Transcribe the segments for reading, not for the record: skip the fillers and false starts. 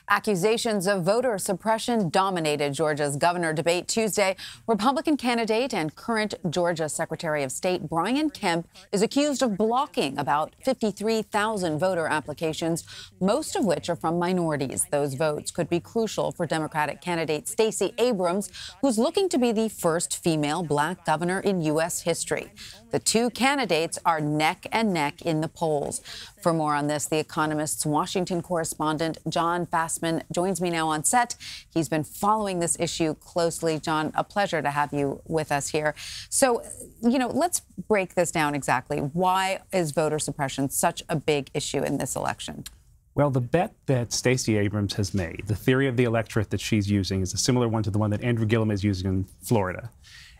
Accusations of voter suppression dominated Georgia's governor debate Tuesday. Republican candidate and current Georgia Secretary of State Brian Kemp is accused of blocking about 53,000 voter applications, most of which are from minorities. Those votes could be crucial for Democratic candidate Stacey Abrams, who's looking to be the first female black governor in U.S. history. The two candidates are neck and neck in the polls. For more on this, the Economist's Washington correspondent Jon Fasman joins me now on set. He's been following this issue closely. Jon, a pleasure to have you with us here. So, let's break this down exactly. Why is voter suppression such a big issue in this election? Well, the bet that Stacey Abrams has made, the theory of the electorate that she's using, is a similar one to the one that Andrew Gillum is using in Florida.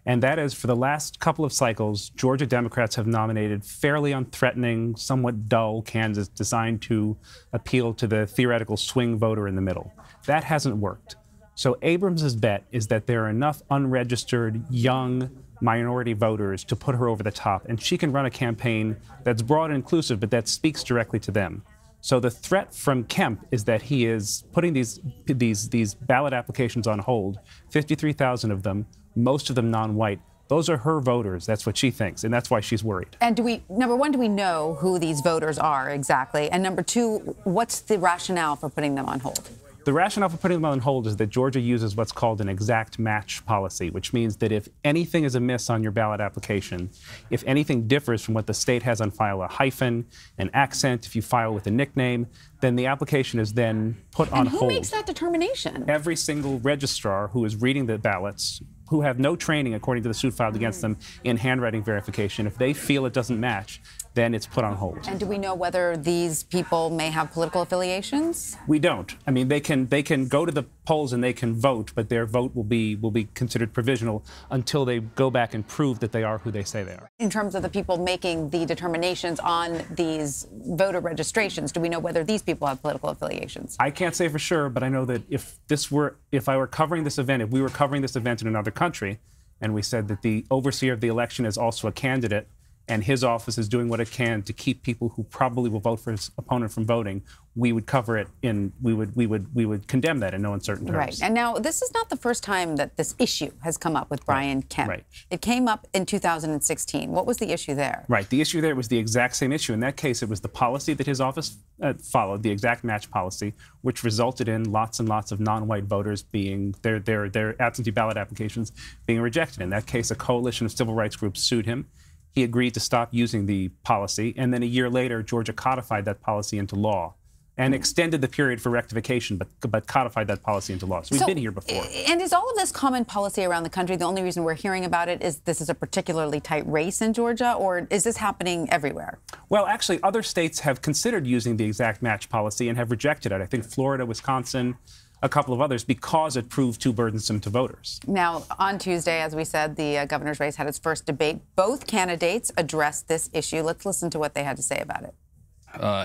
And that is, for the last couple of cycles, Georgia Democrats have nominated fairly unthreatening, somewhat dull candidates designed to appeal to the theoretical swing voter in the middle. That hasn't worked. So Abrams' bet is that there are enough unregistered, young minority voters to put her over the top, and she can run a campaign that's broad and inclusive, but that speaks directly to them. So the threat from Kemp is that he is putting these ballot applications on hold, 53,000 of them, most of them non-white. Those are her voters. That's what she thinks, and that's why she's worried. And number one, do we know who these voters are exactly? And number two, what's the rationale for putting them on hold? The rationale for putting them on hold is that Georgia uses what's called an exact match policy, which means that if anything is amiss on your ballot application, if anything differs from what the state has on file, a hyphen, an accent, if you file with a nickname, then the application is then put on hold. And who makes that determination? Every single registrar who is reading the ballots, who have no training, according to the suit filed against them, in handwriting verification, if they feel it doesn't match, then it's put on hold. And do we know whether these people may have political affiliations? We don't. I mean, they can go to the polls and they can vote, but their vote will be considered provisional until they go back and prove that they are who they say they are. In terms of the people making the determinations on these voter registrations, do we know whether these people have political affiliations? I can't say for sure, but I know that if I were covering this event, if we were covering this event in another country, and we said that the overseer of the election is also a candidate, and his office is doing what it can to keep people who probably will vote for his opponent from voting, we would cover it we would condemn that in no uncertain terms. Right. And now this is not the first time that this issue has come up with Brian Kemp. Right. It came up in 2016. What was the issue there? Right. The issue there was the exact same issue. In that case, it was the policy that his office followed, the exact match policy, which resulted in lots and lots of non-white voters being their absentee ballot applications being rejected. In that case, a coalition of civil rights groups sued him. He agreed to stop using the policy, and then a year later, Georgia codified that policy into law and extended the period for rectification, but codified that policy into law. So we've been here before. And is all of this common policy around the country? The only reason we're hearing about it is this is a particularly tight race in Georgia, or is this happening everywhere? Well, actually, other states have considered using the exact match policy and have rejected it. I think Florida, Wisconsin, a couple of others, because it proved too burdensome to voters. Now, on Tuesday, as we said, the governor's race had its first debate. Both candidates addressed this issue. Let's listen to what they had to say about it.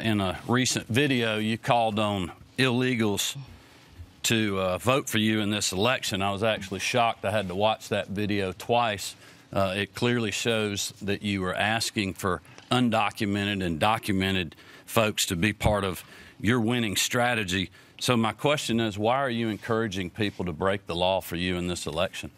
In a recent video, you called on illegals to vote for you in this election. I was actually shocked. I had to watch that video twice. It clearly shows that you were asking for undocumented and documented folks to be part of your winning strategy. So my question is, why are you encouraging people to break the law for you in this election?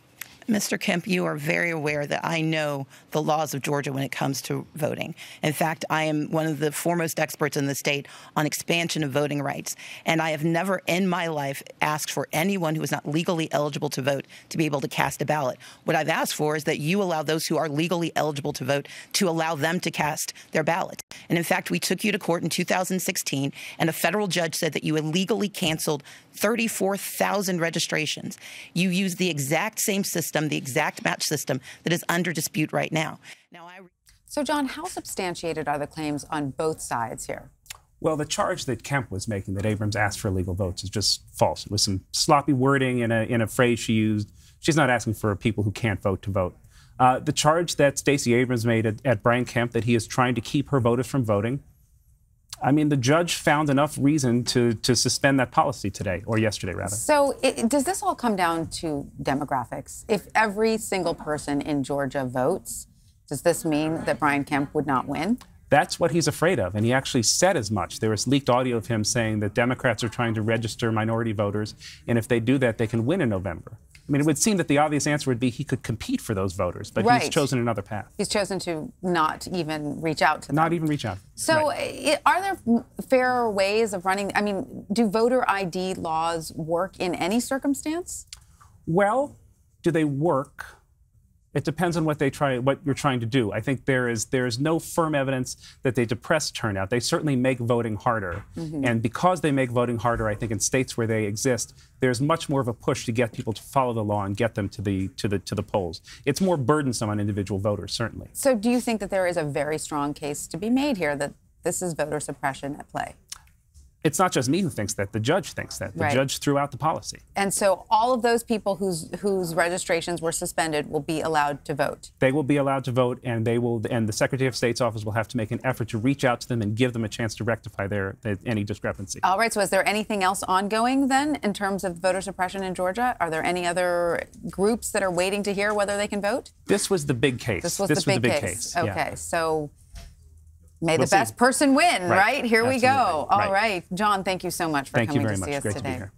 Mr. Kemp, you are very aware that I know the laws of Georgia when it comes to voting. In fact, I am one of the foremost experts in the state on expansion of voting rights. And I have never in my life asked for anyone who is not legally eligible to vote to be able to cast a ballot. What I've asked for is that you allow those who are legally eligible to vote to allow them to cast their ballot. And in fact, we took you to court in 2016, and a federal judge said that you illegally canceled 34,000 registrations. You used the exact same system, the exact match system that is under dispute right now. So, Jon, how substantiated are the claims on both sides here? Well, the charge that Kemp was making, that Abrams asked for illegal votes, is just false. It was some sloppy wording in a phrase she used. She's not asking for people who can't vote to vote. The charge that Stacey Abrams made at Brian Kemp, that he is trying to keep her voters from voting, I mean, the judge found enough reason to suspend that policy today, or yesterday, rather. So does this all come down to demographics? If every single person in Georgia votes, does this mean that Brian Kemp would not win? That's what he's afraid of, and he actually said as much. There was leaked audio of him saying that Democrats are trying to register minority voters, and if they do that, they can win in November. I mean, it would seem that the obvious answer would be he could compete for those voters, but he's chosen another path. He's chosen to not even reach out to them. Not even reach out. So are there fairer ways of running? I mean, do voter ID laws work in any circumstance? Well, do they work? It depends on what you're trying to do. I think there is no firm evidence that they depress turnout. They certainly make voting harder. And because they make voting harder, I think in states where they exist, there's much more of a push to get people to follow the law and get them to the polls. It's more burdensome on individual voters, certainly. So do you think that there is a very strong case to be made here that this is voter suppression at play? It's not just me who thinks that. The judge thinks that. The judge threw out the policy. And so all of those people whose registrations were suspended will be allowed to vote? They will be allowed to vote, and the Secretary of State's office will have to make an effort to reach out to them and give them a chance to rectify any discrepancy. All right. So is there anything else ongoing then in terms of voter suppression in Georgia? Are there any other groups that are waiting to hear whether they can vote? This was the big case. This was the big case. Okay. Yeah. So may the best person win, right? Here we go. All right. Jon, thank you so much for coming to see us today. Great to be here.